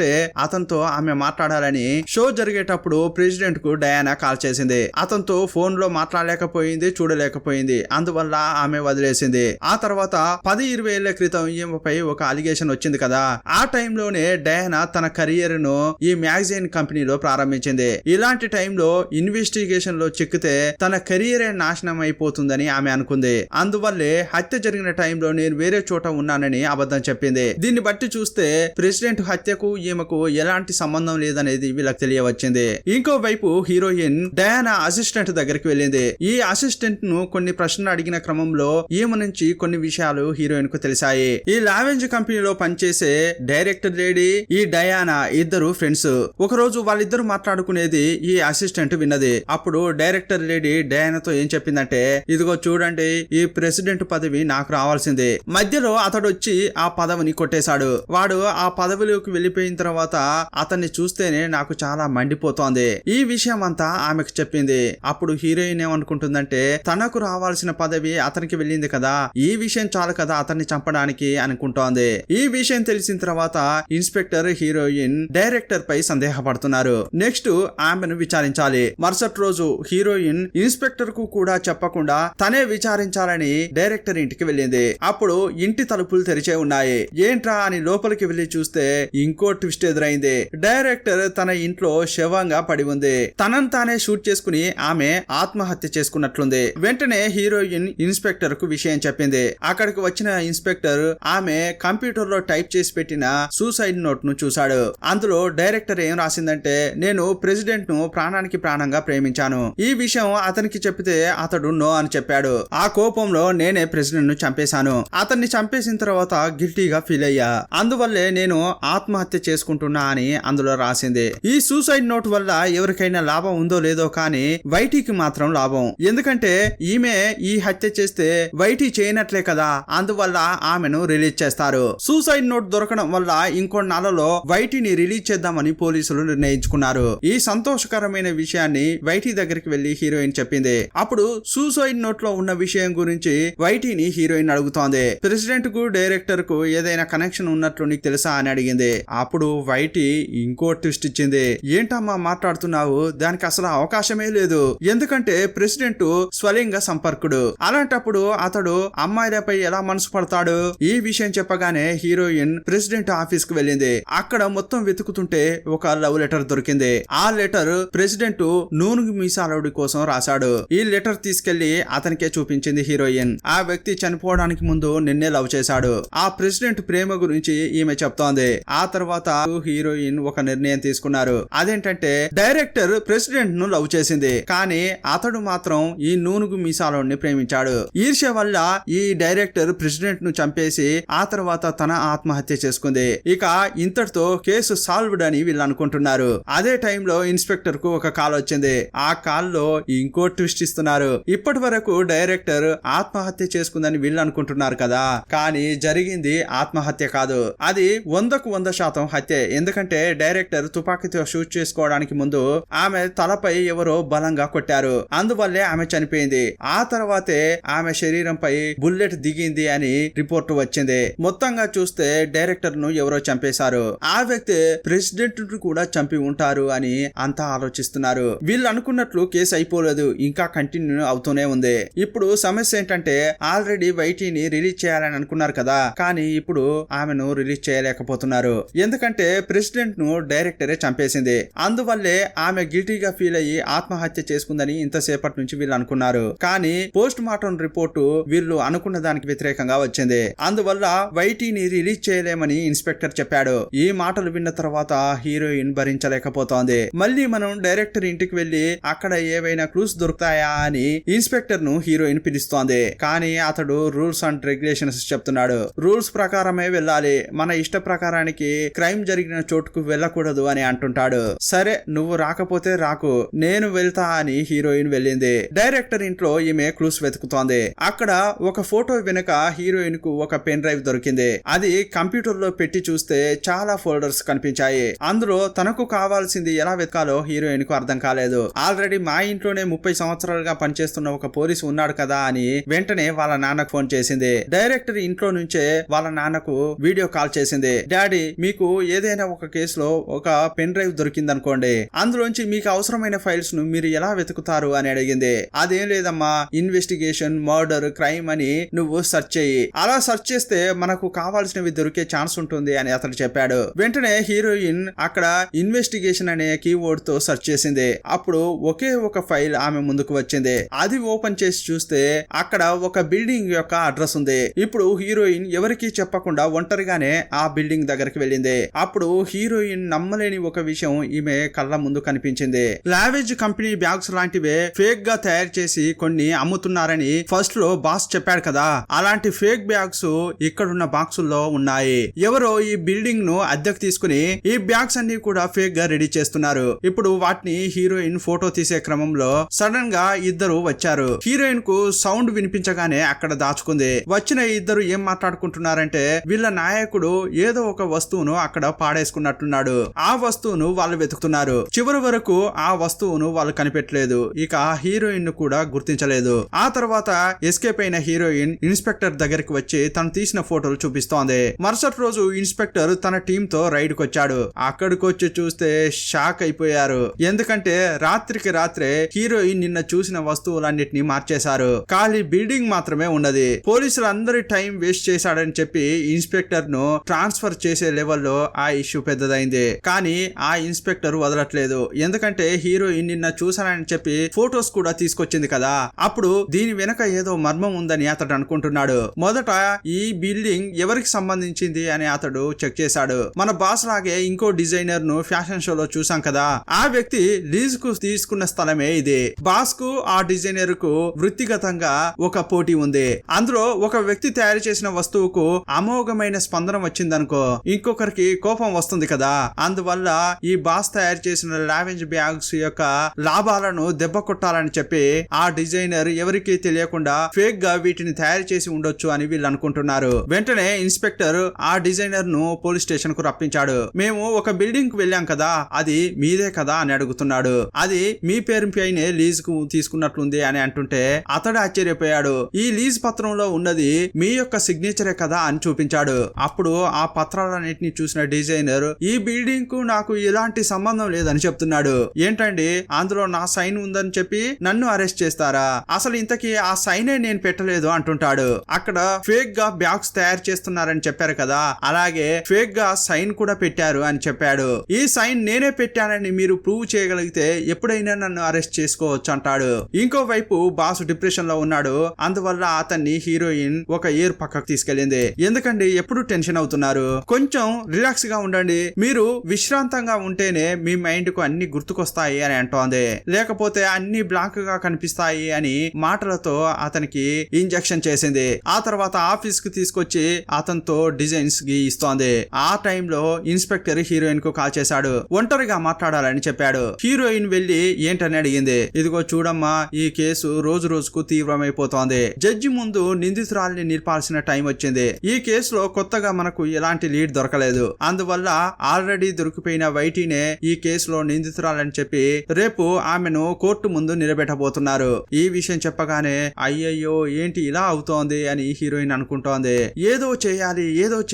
అతనితో ఆమె మాట్లాడాలని షో జరిగేటప్పుడు ప్రెసిడెంట్ కు డయానా కాల్ చేసింది. అతనితో ఫోన్ లో మాట్లాడలేకపోయింది, చూడలేకపోయింది. అందువల్ల ఆమె వదిలేసింది. ఆ తర్వాత 10-20 ఏళ్ల క్రితం ఈమెపై ఒక అలిగేషన్ వచ్చింది కదా, ఆ టైంలోనే డయానా తన కెరియర్ ను ఈ మ్యాగజైన్ కంపెనీలో ప్రారంభించింది. ఇలాంటి టైంలో ఇన్వెస్టిగేషన్ లో చిక్కితే తన కెరియరే నాశనం అయిపోతుందని ఆమె అనుకుంది. అందువల్లే హత్య జరిగిన టైంలో నేను వేరే చోట ఉన్నానని అబద్ధం చెప్పింది. దీన్ని బట్టి చూస్తే ప్రెసిడెంట్ హత్యకు ఈమెకు ఎలాంటి సంబంధం లేదనేది వీళ్ళకి తెలియవచ్చింది. ఇంకోవైపు హీరోయిన్ డయానా అసిస్టెంట్ దగ్గరికి వెళ్ళింది. ఈ అసిస్టెంట్ ను కొన్ని ప్రశ్నలు అడిగిన క్రమంలో ఈమె నుంచి కొన్ని విషయాలు హీరోయిన్ కు తెలిసాయి. ఈ లావెంజ్ కంపెనీలో పనిచేసే డైరెక్టర్ లేడీ, ఈ డయానా ఇద్దరు ఫ్రెండ్స్. ఒక రోజు వాళ్ళిద్దరు మాట్లాడుకునేది ఈ అసిస్టెంట్ విన్నది. అప్పుడు డైరెక్టర్ లేడీ డయానాతో ఏం చెప్పిందంటే, ఇదిగో చూడండి, ఈ ప్రెసిడెంట్ పదవి నాకు రావాల్సిందే. మధ్యలో అతడు వచ్చి ఆ పదవిని కొట్టేశాడు. వాడు ఆ పదవిలోకి వెళ్లిపోయిన తర్వాత అతన్ని చూస్తేనే నాకు చాలా మండిపోతోంది. ఈ విషయం అంతా ఆమెకు చెప్పింది. అప్పుడు హీరోయిన్ ఏమనుకుంటుందంటే, తనకు రావాల్సిన పదవి అతనికి వెళ్ళింది కదా, ఈ విషయం చాలు కదా అతన్ని చంపడానికి అనుకుంటోంది. ఈ విషయం తెలిసిన తర్వాత ఇన్స్పెక్టర్ హీరోయిన్ డైరెక్టర్ పై సందేహపడుతున్నారు. నెక్స్ట్ ఆమెను విచారించాలి. మరుసటి రోజు హీరోయిన్ ఇన్స్పెక్టర్ కు కూడా చెప్పకుండా తనే విచారించాలని డైరెక్టర్ ఇంటికి వెళ్ళింది. అప్పుడు ఇంటి తలుపులు తెరిచే ఉన్నాయి. ఏంట్రా అని లోపలికి వెళ్లి చూస్తే ఇంకో ట్విస్ట్ ఎదురైంది. డైరెక్టర్ తన ఇంట్లో శవంగా పడి ఉంది. తనను తానే షూట్ చేసుకుని ఆమె ఆత్మహత్య చేసుకున్నట్లుంది. వెంటనే హీరోయిన్ ఇన్స్పెక్టర్ కు విషయం చెప్పింది. అక్కడికి వచ్చిన ఇన్స్పెక్టర్ ఆమె కంప్యూటర్ లో టైప్ చేసి పెట్టిన సూసైడ్ నోట్ ను చూశాడు. అందులో డైరెక్టర్ ఏం రాసిందంటే, నేను ప్రెసిడెంట్ ను ప్రాణానికి ప్రాణంగా ప్రేమించాను. ఈ విషయం అతనికి చెప్తే అతడు నో అని చెప్పాడు. ఆ కోపంలో నేనే ప్రెసిడెంట్ ను చంపేశాను. అతన్ని చంపేసిన తర్వాత గిల్టీగా ఫీల్ అయ్యా. అందువల్లే నేను ఆత్మహత్య చేసుకుంటున్నా అని అందులో రాసింది. ఈ సూసైడ్ నోట్ వల్ల ఎవరికైనా లాభం ఉందో లేదో కానీ వైటీకి మాత్రం లాభం. ఎందుకంటే ఈమె ఈ హత్య చేస్తే వైటీ చేయనట్లే కదా, అందువల్ల ఆమెను రిలీజ్ చేస్తారు. సూసైడ్ నోట్ దొరకడం వల్ల ఇంకో నెలలో వైటీని రిలీజ్ చేద్దామని పోలీసులు నిర్ణయించుకున్నారు. ఈ సంతోషకరమైన విషయాన్ని వైటీ దగ్గరికి వెళ్లి హీరోయిన్ చెప్పింది. అప్పుడు సూసైడ్ నోట్ లో ఉన్న విషయం గురించి వైటీని హీరోయిన్ అడుగుతోంది. ప్రెసిడెంట్ కు డైరెక్టర్ కు ఏదైనా కనెక్షన్ ఉన్నట్లు నీకు తెలుసా అని అడిగింది. అప్పుడు వైటీ ఇంకో ట్విస్ట్ ఇచ్చింది. ఏంటమ్మా మాట్లాడుతున్నావు, దానికి అసలు అవకాశమే లేదు. ఎందుకంటే ప్రెసిడెంట్ స్వలింగ సంపర్కుడు. అలాంటప్పుడు అతడు అమ్మాయిలపై ఎలా మనసు పడతాడు? ఈ విషయం చెప్పగానే హీరోయిన్ ప్రెసిడెంట్ ఆఫీస్ కు వెళ్ళింది. అక్కడ మొత్తం వెతుకుతుంటే ఒక లవ్ లెటర్ దొరికింది. ఆ లెటర్ ప్రెసిడెంట్ నూనె మీసాలోడి కోసం రాశాడు. ఈ లెటర్ తీసుకెళ్లి అతనికే చూపించింది హీరోయిన్. ఆ వ్యక్తి చనిపోవడానికి ముందు నిన్నే లవ్ చేశాడు. ఆ ప్రెసిడెంట్ ప్రేమ గురించి ఈమె చెప్తోంది. ఆ తర్వాత హీరోయిన్ ఒక నిర్ణయం తీసుకున్నారు. అదేంటంటే డైరెక్టర్ ప్రెసిడెంట్ ను లవ్ చేసింది, కానీ అతడు మాత్రం ఈ నూనె మీసాలోడిని ప్రేమించాడు. ప్రేమించాడు. ఈర్ష్య వల్ల ఈ డైరెక్టర్ ప్రెసిడెంట్ ను చంపేసి ఆ తర్వాత తన ఆత్మహత్య చేసుకుంది. ఇక ఇంతటితో కేసు సాల్వ్డ్ అని వీళ్ళు అనుకుంటున్నారు. అదే టైంలో ఇన్స్పెక్టర్ కు ఒక కాల్ వచ్చింది. ఆ కాల్ లో ఇంకో ట్విస్ట్ ఇస్తున్నారు. ఇప్పటి వరకు డైరెక్టర్ ఆత్మహత్య చేసుకుందని వీళ్ళు అనుకుంటున్నారు కదా, కానీ జరిగింది ఆత్మహత్య కాదు, అది 100% హత్య. ఎందుకంటే డైరెక్టర్ తుపాకీతో షూట్ చేసుకోవడానికి ముందు ఆమె తలపై ఎవరో బలంగా కొట్టారు, అందువల్లే ఆమె చనిపోయింది. ఆ తర్వాతే ఆమె శరీరంపై బుల్లెట్ దిగింది అని రిపోర్ట్ వచ్చింది. మొత్తంగా చూస్తే డైరెక్టర్ ను ఎవరో చంపేశారు. ఆ వ్యక్తి ప్రెసిడెంట్ కూడా చంపి ఉంటారు అని అంతా ఆలోచిస్తున్నారు. వీళ్ళు అనుకున్నట్లు కేసు అయిపోలేదు, ఇంకా కంటిన్యూ అవుతూనే ఉంది. ఇప్పుడు సమస్య ఏంటంటే ఆల్రెడీ వైటీని రిలీజ్ చేయాలని అనుకున్నారు కదా, కానీ ఇప్పుడు ఆమెను రిలీజ్ చేయలేకపోతున్నారు. ఎందుకంటే ప్రెసిడెంట్ ను డైరెక్టరే చంపేసింది. అందువల్లే ఆమె గిల్టీగా ఫీల్ అయ్యి ఆత్మహత్య చేసుకుందని ఇంతసేపటి నుంచి వీళ్ళు అనుకున్నారు. కానీ పోస్ట్ మార్టం రిపోర్టు వీళ్ళు అనుకున్న దానికి వ్యతిరేకంగా వచ్చింది. అందువల్ల వైటీని రిలీజ్ చేయలేమని ఇన్స్పెక్టర్ చెప్పాడు. ఈ మాటలు విన్న తర్వాత హీరోయిన్ భరించలేకపోతోంది. మళ్ళీ మనం డైరెక్టర్ ఇంటికి వెళ్లి అక్కడ ఏవైనా క్లూస్ దొరుకుతాయా అని ఇన్స్పెక్టర్ ను హీరోయిన్ పిలుస్తోంది. కానీ అతడు రూల్స్ అండ్ రెగ్యులేషన్స్ చెప్తున్నాడు. రూల్స్ ప్రకారమే వెళ్ళాలి, మన ఇష్ట ప్రకారానికి క్రైమ్ జరిగిన చోటుకు వెళ్ళకూడదు అని అంటుంటాడు. సరే నువ్వు రాకపోతే రాకు, నేను వెళ్తా అని హీరోయిన్ వెళ్ళింది. డైరెక్టర్ ఇంట్లో ఈమె క్లూస్ వెతుకుతోంది. అక్కడ ఒక ఫోటో వెనుక హీరోయిన్ కు ఒక పెన్ డ్రైవ్ దొరికింది. అది కంప్యూటర్ లో పెట్టి చూస్తే చాలా ఫోల్డర్స్ కనిపించాయి. అందులో తనకు కావాల్సింది ఎలా వెతకాలో హీరోయిన్ కు అర్థం కాలేదు. ఆల్రెడీ మా ఇంట్లోనే 30 సంవత్సరాలుగా పనిచేస్తున్న ఒక పోలీసు ఉన్నాడు కదా అని వెంటనే వాళ్ళ నాన్నకు ఫోన్ చేసింది. డైరెక్టర్ ఇంట్లో నుంచే వాళ్ళ నాన్నకు వీడియో కాల్ చేసింది. డాడీ, మీకు ఏదైనా ఒక కేసులో ఒక పెన్ డ్రైవ్ దొరికిందనుకోండి, అందులోంచి మీకు అవసరమైన ఫైల్స్ ను మీరు ఎలా వెతుకుతారు అని అడిగింది. అదేం లేదమ్మా, ఇన్వెస్టిగేషన్, మర్డర్, క్రైమ్ అని నువ్వు సెర్చ్ చెయ్యి, అలా సెర్చ్ చేస్తే మనకు కావాల్సినవి దొరికే ఛాన్స్ ఉంటుంది అని అతను చెప్పాడు. వెంటనే హీరోయిన్ అక్కడ ఇన్వెస్టిగేషన్ అనే కీవర్డ్ తో సెర్చ్ చేసింది. అప్పుడు ఒకే ఒక ఫైల్ ఆమె ముందుకు వచ్చింది. అది ఓపెన్ చేసి చూస్తే అక్కడ ఒక బిల్డింగ్ యొక్క అడ్రస్ ఉంది. ఇప్పుడు హీరోయిన్ ఎవరికీ చెప్పకుండా ఒంటరిగానే ఆ బిల్డింగ్ దగ్గరికి వెళ్ళింది. అప్పుడు హీరోయిన్ నమ్మలేని ఒక విషయం ఈమె కళ్ళ ముందు కనిపించింది. లావేజ్ కంపెనీ బ్యాగ్స్ లాంటివే ఫేక్ గా తయారు చేసి కొన్ని అమ్ముతున్నారని ఫస్ట్ లో బాస్ చెప్పాడు కదా, అలాంటి ఫేక్ బ్యాగ్స్ ఇక్కడున్న బాక్సుల్లో ఉన్నాయి. ఎవరో ఈ బిల్డింగ్ ను అద్దెకు తీసుకుని ఈ బ్యాగ్స్ అన్ని కూడా ఫేక్ గా రెడీ చేస్తున్నారు. ఇప్పుడు వాటిని హీరోయిన్ ఫోటో తీసే క్రమంలో సడన్ గా ఇద్దరు వచ్చారు. హీరోయిన్ కు సౌండ్ వినిపించగానే అక్కడ దాచుకుంది. వచ్చిన ఇద్దరు ఏం మాట్లాడుకుంటున్నారంటే వీళ్ళ నాయకుడు ఏదో ఒక వస్తువును అక్కడ పాడేసుకున్నట్టున్నాడు. ఆ వస్తువును వాళ్ళు వెతుకుతున్నారు. చివరి వరకు ఆ వస్తువును వాళ్ళు కనిపెట్టలేదు. ఇక హీరోయిన్ ను కూడా గుర్తించలేదు. ఆ తర్వాత ఎస్కేప్ అయిన హీరోయిన్ ఇన్స్పెక్టర్ దగ్గరికి వచ్చి తను తీసిన ఫోటోలు చూపిస్తోంది. మరుసటి రోజు ఇన్స్పెక్టర్ తన టీమ్ తో రైడ్ కు వచ్చాడు. అక్కడికి వచ్చి చూస్తే షాక్ అయిపోయారు. ఎందుకంటే రాత్రికి రాత్రే హీరోయిన్ నిన్న చూసిన వస్తువులన్నిటిని మార్చేశారు. ఖాళీ బిల్డింగ్ మాత్రమే ఉన్నది. పోలీసులు అందరి టైం వేస్ట్ చేశాడని చెప్పి ఇన్స్పెక్టర్ ను ట్రాన్స్ఫర్ చేసే లెవెల్లో ఆ ఇష్యూ పెద్దదైంది. కానీ ఆ ఇన్స్పెక్టర్ వదలట్లేదు. ఎందుకంటే హీరోయిన్ నిన్న చూసానని చెప్పి ఫోటోస్ కూడా తీసుకొచ్చింది కదా, అప్పుడు దీని వెనక ఏదో మర్మం ఉందని అతడు అనుకుంటున్నాడు. మొదట ఈ బిల్డింగ్ ఎవరికి సంబంధించింది అని అతడు చెక్ చేశాడు. మన బాస్ లాగే ఇంకో డిజైనర్ ను ఫ్యాషన్ షోలో చూసాం కదా, ఆ వ్యక్తి లీజ్ కు తీసుకున్న స్థలమే ఇది. బాస్ కు ఆ డిజైనర్ కు వృత్తిగతంగా ఒక పోటీ ఉంది. అందులో ఒక వ్యక్తి తయారు చేసిన వస్తువుకు అమోఘమైన స్పందన వచ్చిందనుకో, ఇంకొకరికి కోపం వస్తుంది కదా. అందువల్ల ఈ బాస్ తయారు చేసిన లావెంజ్ బ్యాగ్స్ యొక్క లాభాలను దెబ్బ కొట్టాలని చెప్పి ఆ డిజైనర్ ఎవరికి తెలియకుండా ఫేక్ గా వీటిని తయారు చేసి ఉండొచ్చు అని వీళ్ళు అనుకుంటున్నారు. వెంటనే ఇన్స్పెక్టర్ ఆ డిజైనర్ ను పోలీస్ స్టేషన్ కు రప్పించాడు. మేము ఒక బిల్డింగ్ కు వెళ్ళాం కదా, అది మీదే కదా అని అడుగుతున్నాడు. అది మీ పేరు పైనే లీజ్ కు తీసుకున్నట్లుంది అని అంటుంటే అతడు ఆశ్చర్యపోయాడు. ఈ లీజ్ పత్రంలో ఉన్నది మీ యొక్క సిగ్నేచరే కదా అని చూపించాడు. అప్పుడు ఆ పత్రాలన్నింటినీ చూసిన డిజైనర్ ఈ బిల్డింగ్ కు నాకు ఎలాంటి సంబంధం లేదని చెప్తున్నాడు. ఏంటండి, అందులో నా సైన్ ఉందని చెప్పి నన్ను అరెస్ట్ చేస్తారా? అసలు ఇంతకీ ఆ సైనే నేను పెట్టలేదు అంటుంటాడు. అక్కడ ఫేక్ గా బ్యాగ్స్ తయారు చేస్తున్నారని చెప్పారు కదా, అలాగే ఫేక్ గా సైన్ కూడా పెట్టారు అని చెప్పాడు. ఈ సైన్ నేనే పెట్టానని మీరు ప్రూవ్ చేయగలిగితే ఎప్పుడైనా నన్ను అరెస్ట్ చేసుకోవచ్చు అంటాడు. ఇంకోవైపు బాస్ డిప్రెషన్ లో ఉన్నాడు. అందువల్ల అతన్ని హీరోయిన్ ఒక ఇయర్ పక్కకు తీసుకెళ్లింది. ఎందుకండి ఎప్పుడు టెన్షన్ అవుతున్నారు, కొంచెం రిలాక్స్ గా ఉండండి, మీరు విశ్రాంతంగా ఉంటేనే మీ మైండ్ కు అన్ని గుర్తుకొస్తాయి అని అంటోంది. లేకపోతే అన్ని బ్లాంక్ గా కనిపిస్తాయి అని మాటలు మాటలతో అతనికి ఇంజెక్షన్ చేసింది. ఆ తర్వాత ఆఫీస్ కి తీసుకొచ్చి అతనితో డిజైన్స్ గీయిస్తోంది. ఆ టైంలో ఇన్స్పెక్టర్ హీరోయిన్ కు కాల్ చేశాడు. ఒంటరిగా మాట్లాడాలని చెప్పాడు. హీరోయిన్ వెళ్లి ఏంటని అడిగింది. ఇదిగో చూడమ్మా, ఈ కేసు రోజు రోజుకు తీవ్రమైపోతోంది. జడ్జి ముందు నిందితురాల్ని నిలపాల్సిన టైం వచ్చింది. ఈ కేసులో కొత్తగా మనకు ఎలాంటి లీడ్ దొరకలేదు. అందువల్ల ఆల్రెడీ దొరికిపోయిన వైటీనే ఈ కేసులో నిందితురాలని చెప్పి రేపు ఆమెను కోర్టు ముందు నిలబెట్టబోతున్నారు. ఈ విషయం చెప్పగానే అయ్యయ్యో ఏంటి ఇలా అవుతోంది అని హీరోయిన్ అనుకుంటోంది. ఏదో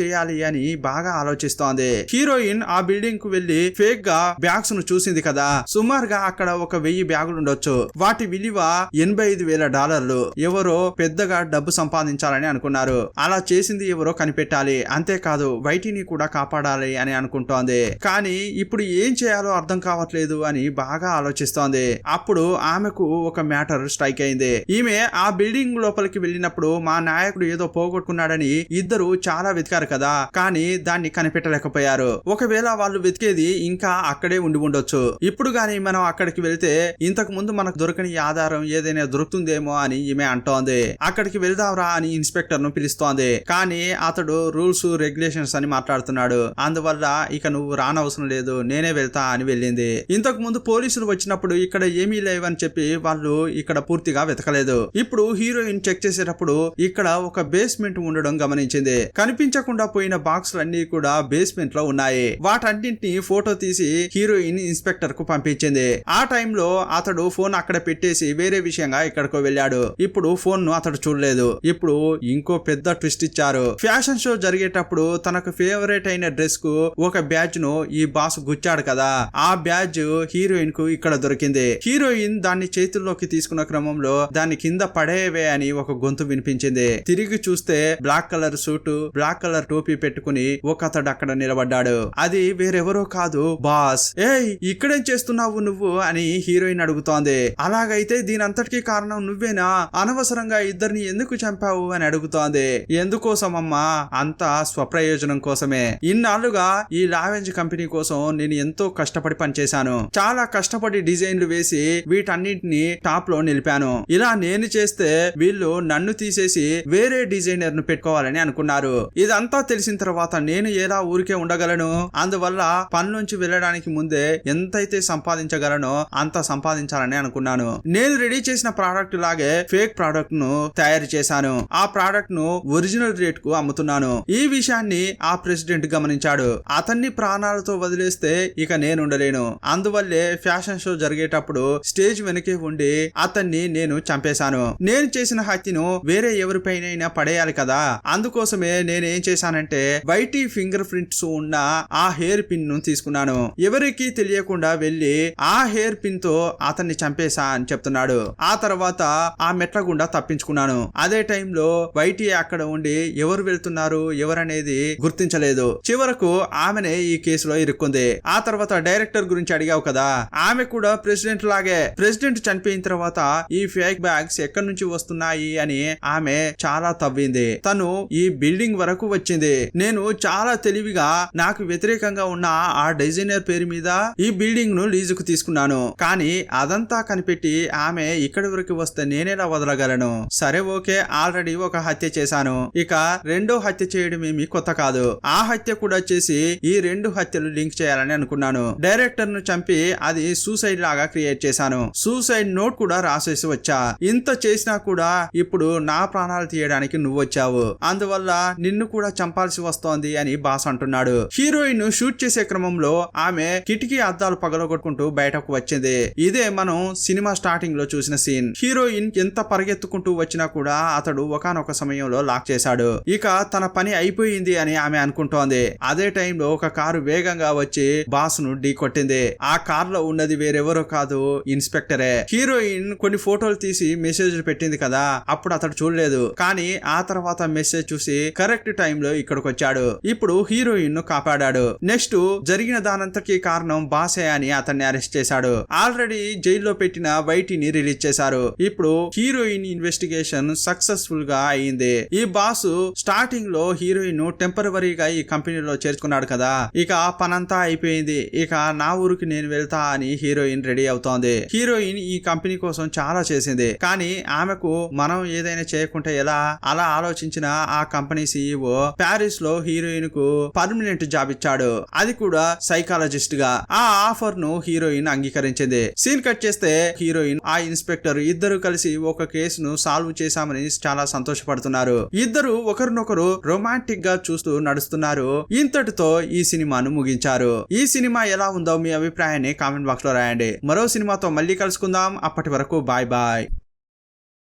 చేయాలి అని బాగా ఆలోచిస్తోంది. హీరోయిన్ ఆ బిల్డింగ్ కు వెళ్లి ఫేక్ గా బ్యాగ్స్ ను చూసింది కదా. సుమారుగా అక్కడ ఒక 1000 బ్యాగులు ఉండొచ్చు. వాటి విలువ $85,000. ఎవరో పెద్దగా డబ్బు సంపాదించాలని అనుకున్నారు. అలా చేసింది ఎవరో కనిపెట్టాలి. అంతేకాదు వైటీని కూడా కాపాడాలి అని అనుకుంటోంది. కానీ ఇప్పుడు ఏం చేయాలో అర్థం కావట్లేదు అని బాగా ఆలోచిస్తోంది. అప్పుడు ఆమెకు ఒక మ్యాటర్ స్ట్రైక్ అయింది. ఈమె ఆ బిల్డింగ్ లోపలికి వెళ్ళినప్పుడు మా నాయకుడు ఏదో పోగొట్టుకున్నాడని ఇద్దరు చాలా వెతికారు కదా, కానీ దాన్ని కనిపెట్టలేకపోయారు. ఒకవేళ వాళ్ళు వెతికేది ఇంకా అక్కడే ఉండి ఉండొచ్చు. ఇప్పుడు గాని మనం అక్కడికి వెళ్తే ఇంతకు ముందు మనకు దొరకని ఆధారం ఏదైనా దొరుకుతుందేమో అని ఈమె అంటోంది. అక్కడికి వెళ్దాంరా అని ఇన్స్పెక్టర్ ను పిలుస్తోంది. కానీ అతడు రూల్స్ రెగ్యులేషన్స్ అని మాట్లాడుతున్నాడు. అందువల్ల ఇక నువ్వు రానవసరం లేదు, నేనే వెళ్తా అని వెళ్ళింది. ఇంతకు ముందు పోలీసులు వచ్చినప్పుడు ఇక్కడ ఏమీ లేవని చెప్పి వాళ్ళు ఇక్కడ పూర్తిగా వెతకలేదు. ఇప్పుడు హీరోయిన్ చెక్ చేసేటప్పుడు ఇక్కడ ఒక బేస్మెంట్ ఉండడం గమనించింది. కనిపించకుండా పోయిన బాక్సులన్నీ కూడా బేస్మెంట్ లో ఉన్నాయి. వాటన్నింటినీ ఫోటో తీసి హీరోయిన్ ఇన్స్పెక్టర్ కు పంపించింది. ఆ టైంలో అతడు ఫోన్ అక్కడ పెట్టేసి వేరే విషయంగా ఇక్కడికో వెళ్ళాడు. ఇప్పుడు ఫోన్ ను అతడు చూడలేదు. ఇప్పుడు ఇంకో పెద్ద ట్విస్ట్ ఇచ్చారు. ఫ్యాషన్ షో జరిగేటప్పుడు తనకు ఫేవరెట్ అయిన డ్రెస్ కు ఒక బ్యాడ్జ్ ను ఈ బాస్ గుచ్చాడు కదా, ఆ బ్యాడ్జ్ హీరోయిన్ కు ఇక్కడ దొరికింది. హీరోయిన్ దాన్ని చేతుల్లోకి తీసుకున్న క్రమంలో దాని కింద పడేవే అని ఒక గొంతు వినిపించింది. తిరిగి చూస్తే black colour suit, black colour టోపీ పెట్టుకుని ఒక అతడు అక్కడ నిలబడ్డాడు. అది వేరెవరో కాదు, బాస్. ఏయ్ ఇక్కడేం చేస్తున్నావు నువ్వు అని హీరోయిన్ అడుగుతోంది. అలాగైతే దీనంతటికీ కారణం నువ్వేనా? అనవసరంగా ఇద్దరిని ఎందుకు చంపావు అని అడుగుతోంది. ఎందుకోసమమ్మా? అంతా స్వప్రయోజనం కోసమే. ఇన్నాళ్లుగా ఈ లావెంజ్ కంపెనీ కోసం నేను ఎంతో కష్టపడి పనిచేశాను. చాలా కష్టపడి డిజైన్లు వేసి వీటన్నింటినీ టాప్ లో నిలిపాను. ఇలా నేను చేస్తే వీళ్ళు నన్ను తీసేసి వేరే డిజైనర్ ను పెట్టుకోవాలని అనుకున్నారు. ఇదంతా తెలిసిన తర్వాత నేను ఎలా ఊరికే ఉండగలను? అందువల్ల పనిలోంచి వెళ్ళడానికి ముందే ఎంతైతే సంపాదించగలనో అంత సంపాదించాలని అనుకున్నాను. నేను రెడీ చేసిన ప్రోడక్ట్ లాగే ఫేక్ ప్రోడక్ట్ ను తయారు చేశాను. ఆ ప్రోడక్ట్ ను ఒరిజినల్ రేట్ కు అమ్ముతున్నాను. ఈ విషయాన్ని ఆ ప్రెసిడెంట్ గమనించాడు. అతన్ని ప్రాణాలతో వదిలేస్తే ఇక నేను ఉండలేను. అందువల్లే ఫ్యాషన్ షో జరిగేటప్పుడు స్టేజ్ వెనకే ఉండి అతన్ని నేను చంపేశాను. నేను చేసిన హత్యను వేరే ఎవరిపైనైనా పడేయాలి కదా. అందుకోసమే నేనేం చేశానంటే వైటీ ఫింగర్ ప్రింట్స్ ఉన్న ఆ హెయిర్ పిన్ ను తీసుకున్నాను. ఎవరికి తెలియకుండా వెళ్లి ఆ హెయిర్ పిన్ తో అతన్ని చంపేశా అని చెప్తున్నాడు. ఆ తర్వాత ఆ మెట్ల గుండా తప్పించుకున్నాను. అదే టైంలో వైటీ అక్కడ ఉండి ఎవరు వెళ్తున్నారు ఎవరనేది గుర్తించలేదు. చివరకు ఆమెనే ఈ కేసులో ఇరుక్కుంది. ఆ తర్వాత డైరెక్టర్ గురించి అడిగావు కదా, ఆమె కూడా ప్రెసిడెంట్ లాగే. ప్రెసిడెంట్ చనిపోయిన తర్వాత ఈ ఫేక్ బ్యాగ్స్ ఎక్కడి నుంచి వస్తున్నాయి అని ఆమె చాలా తవ్వింది. తను ఈ బిల్డింగ్ వరకు వచ్చింది. నేను చాలా తెలివిగా నాకు వ్యతిరేకంగా ఉన్న ఆ డిజైనర్ పేరు మీద ఈ బిల్డింగ్ ను లీజుకు తీసుకున్నాను. కానీ అదంతా కనిపెట్టి ఆమె ఇక్కడి వరకు వస్తే నేనేలా వదలగలను? సరే ఓకే, ఆల్రెడీ ఒక హత్య చేశాను. ఇక రెండో హత్య చేయడం ఏమి కొత్త కాదు. ఆ హత్య కూడా చేసి ఈ 2 హత్యలు లింక్ చేయాలని అనుకున్నాను. డైరెక్టర్ ను చంపి అది సూసైడ్ లాగా క్రియేట్ చేశాను. సూసైడ్ నోట్ కూడా రాసేసి వచ్చా. ఇంత చేసినా కూడా ఇప్పుడు నా ప్రాణాలు తీయడానికి నువ్వు వచ్చావు. అందువల్ల నిన్ను కూడా చంపాల్సి వస్తోంది అని బాస్ అంటున్నాడు. హీరోయిన్ షూట్ చేసే క్రమంలో ఆమె కిటికీ అద్దాలు పగలగొట్టుకుంటూ బయటకు వచ్చింది. ఇదే మనం సినిమా స్టార్టింగ్ లో చూసిన సీన్. హీరోయిన్ ఎంత పరిగెత్తుకుంటూ వచ్చినా కూడా అతడు ఒకానొక సమయంలో లాక్ చేశాడు. ఇక తన పని అయిపోయింది అని ఆమె అనుకుంటోంది. అదే టైంలో ఒక కారు వేగంగా వచ్చి బాస్ ను ఢీ కొట్టింది. ఆ కార్ లో ఉన్నది వేరెవరో కాదు, ఇన్స్పెక్టరే. హీరోయిన్ కొన్ని ఫోటోలు తీసి మెసేజ్ పెట్టింది కదా, అప్పుడు అతడు చూడలేదు. కానీ ఆ తర్వాత మెసేజ్ చూసి కరెక్ట్ టైంలో ఇక్కడికి వచ్చాడు. ఇప్పుడు హీరోయిన్ ను కాపాడాడు. నెక్స్ట్ జరిగిన దానంతకి కారణం బాసే అని అతన్ని అరెస్ట్ చేశాడు. ఆల్రెడీ జైల్లో పెట్టిన వైటీని రిలీజ్ చేశారు. ఇప్పుడు హీరోయిన్ ఇన్వెస్టిగేషన్ సక్సెస్ఫుల్ గా అయింది. ఈ బాస్ స్టార్టింగ్ లో హీరోయిన్ టెంపరవరీగా ఈ కంపెనీలో చేర్చుకున్నాడు కదా. ఇక పనంతా అయిపోయింది. ఇక నా ఊరికి నేను వెళ్తా అని హీరోయిన్ రెడీ అవుతోంది. హీరోయిన్ ఈ కంపెనీ కోసం చాలా చేసింది. కానీ ఆమెకు మనం ఏదైనా చేయకుంటే ఎలా అలా ఆలోచించిన ఆ కంపెనీ సీఈఓ ప్యారిస్ లో హీరోయిన్ కు పర్మనెంట్ జాబ్ ఇచ్చాడు, అది కూడా సైకాలజిస్ట్ గా. ఆ ఆఫర్ ను హీరోయిన్ అంగీకరించింది. సీన్ కట్ చేస్తే హీరోయిన్ ఆ ఇన్స్పెక్టర్ ఇద్దరు కలిసి ఒక కేసును సాల్వ్ చేశామని చాలా సంతోషపడుతున్నారు. ఇద్దరు ఒకరినొకరు రొమాంటిక్ గా చూస్తూ నడుస్తున్నారు. ఇంతటితో ఈ సినిమాను ముగించారు. ఈ సినిమా ఎలా ఉందో మీ అభిప్రాయాన్ని కామెంట్ బాక్స్ లో రాయండి. మరో సినిమాతో మళ్ళీ కలుసుకుందాం. అప్పటి వరకు బాయ్ బాయ్.